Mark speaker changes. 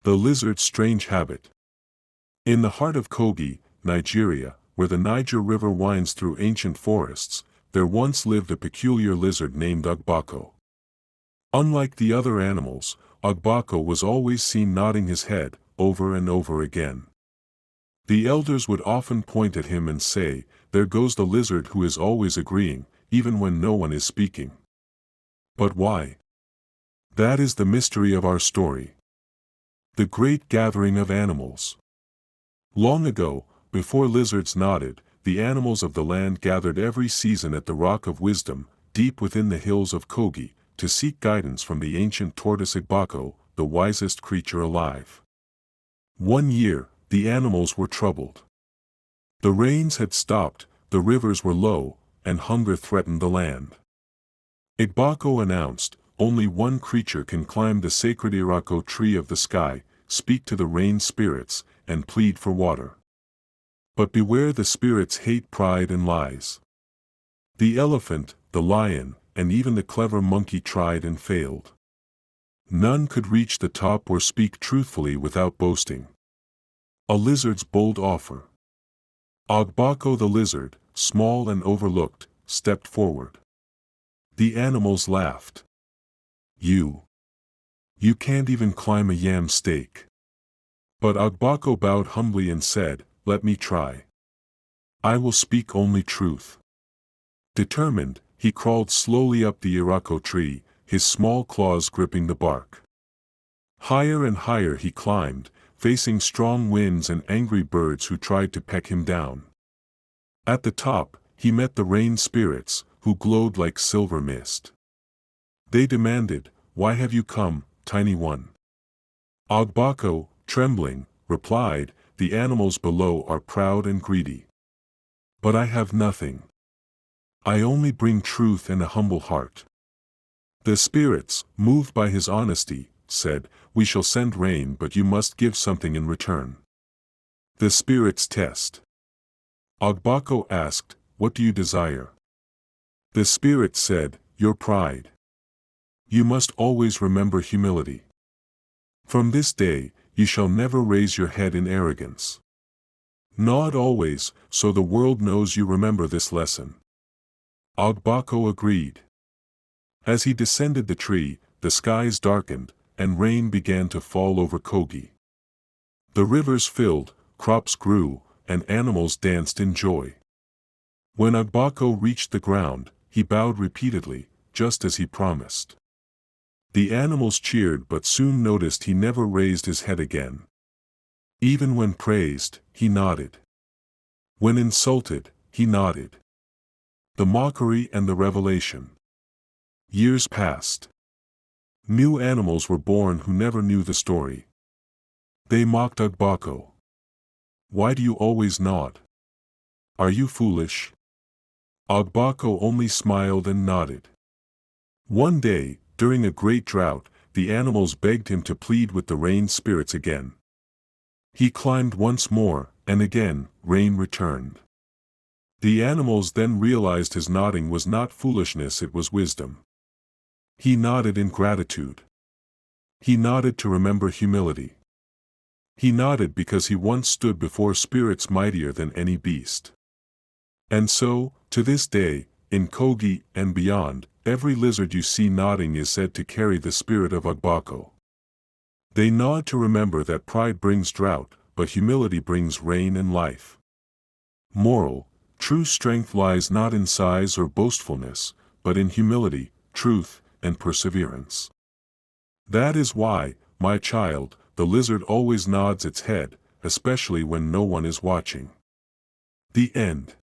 Speaker 1: The lizard's strange habit. In the heart of Kogi, Nigeria, where the Niger River winds through ancient forests, there once lived a peculiar lizard named Ogbako. Unlike the other animals, Ogbako was always seen nodding his head, over and over again. The elders would often point at him and say, "There goes the lizard who is always agreeing, even when no one is speaking." But why? That is the mystery of our story. The great gathering of animals. Long ago, before lizards nodded, the animals of the land gathered every season at the Rock of Wisdom, deep within the hills of Kogi, to seek guidance from the ancient tortoise Ogbako, the wisest creature alive. One year, the animals were troubled. The rains had stopped, the rivers were low, and hunger threatened the land. Ogbako announced, "Only one creature can climb the sacred Irako tree of the sky, speak to the rain spirits, and plead for water. But beware, the spirits hate pride and lies." The elephant, the lion, and even the clever monkey tried and failed. None could reach the top or speak truthfully without boasting. A lizard's bold offer. Ogbako the lizard, small and overlooked, stepped forward. The animals laughed. You can't even climb a yam stake." But Ogbako bowed humbly and said, "Let me try. I will speak only truth." Determined, he crawled slowly up the Irako tree, his small claws gripping the bark. Higher and higher he climbed, facing strong winds and angry birds who tried to peck him down. At the top, he met the rain spirits, who glowed like silver mist. They demanded, "Why have you come, tiny one?" Ogbako, trembling, replied, "The animals below are proud and greedy. But I have nothing. I only bring truth and a humble heart." The spirits, moved by his honesty, said, "We shall send rain, but you must give something in return." The spirits' test. Ogbako asked, "What do you desire?" The spirit said, "Your pride. You must always remember humility. From this day, you shall never raise your head in arrogance. Nod always, so the world knows you remember this lesson." Ogbako agreed. As he descended the tree, the skies darkened, and rain began to fall over Kogi. The rivers filled, crops grew, and animals danced in joy. When Ogbako reached the ground, he bowed repeatedly, just as he promised. The animals cheered but soon noticed he never raised his head again. Even when praised, he nodded. When insulted, he nodded. The mockery and the revelation. Years passed. New animals were born who never knew the story. They mocked Ogbako. "Why do you always nod? Are you foolish?" Ogbako only smiled and nodded. One day, during a great drought, the animals begged him to plead with the rain spirits again. He climbed once more, and again, rain returned. The animals then realized his nodding was not foolishness, it was wisdom. He nodded in gratitude. He nodded to remember humility. He nodded because he once stood before spirits mightier than any beast. And so, to this day, in Kogi and beyond, every lizard you see nodding is said to carry the spirit of Ogbako. They nod to remember that pride brings drought, but humility brings rain and life. Moral: true strength lies not in size or boastfulness, but in humility, truth, and perseverance. That is why, my child, the lizard always nods its head, especially when no one is watching. The end.